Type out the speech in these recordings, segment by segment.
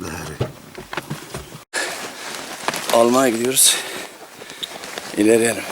Değeri. Almaya gidiyoruz. İlerleyelim.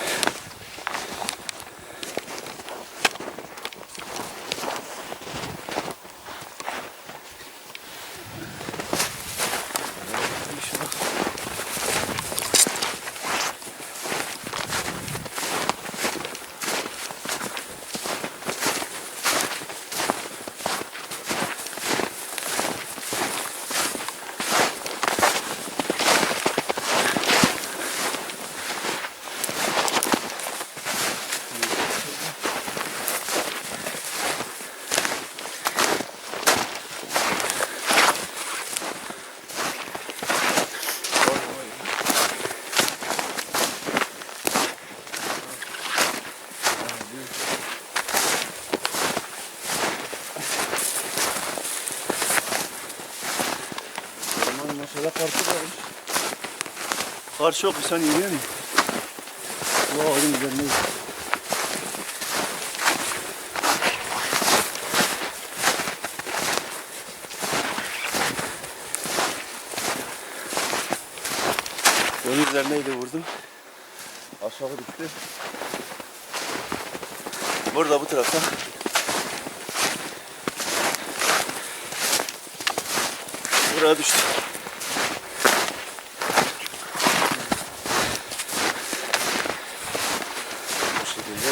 Maşallah karşı varmış. Karşı yok, sen yürüyor musun? Bu ağacın üzerindeyiz. Yolun üzerineydi, vurdum. Aşağı düştü. Burada bu tarafta. Buraya düştü. Bu şekilde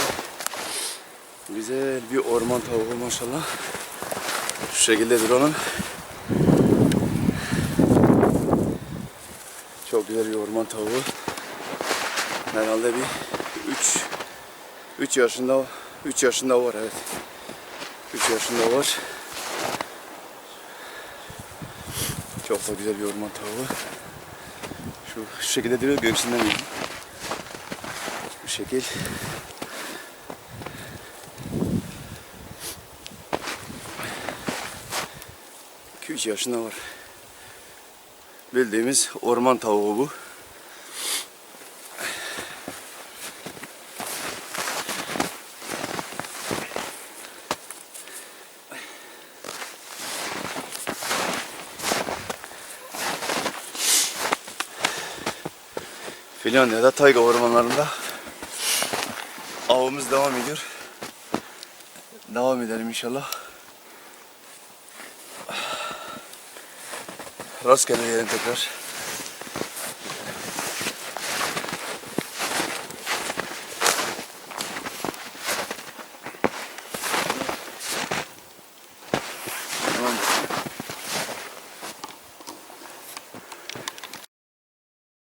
güzel bir orman tavuğu maşallah. Şu şekildedir onun. Çok güzel bir orman tavuğu. Herhalde bir 3 yaşında var, evet. 3 yaşında var. Çok da güzel bir orman tavuğu. Şu şekilde duruyor, göğsünden yiyin. Bu şekil. Üç yaşında var. Bildiğimiz orman tavuğu bu. Finlandiya'da tayga ormanlarında avımız devam ediyor. Devam edelim inşallah. Rastgele yiyelim tekrar.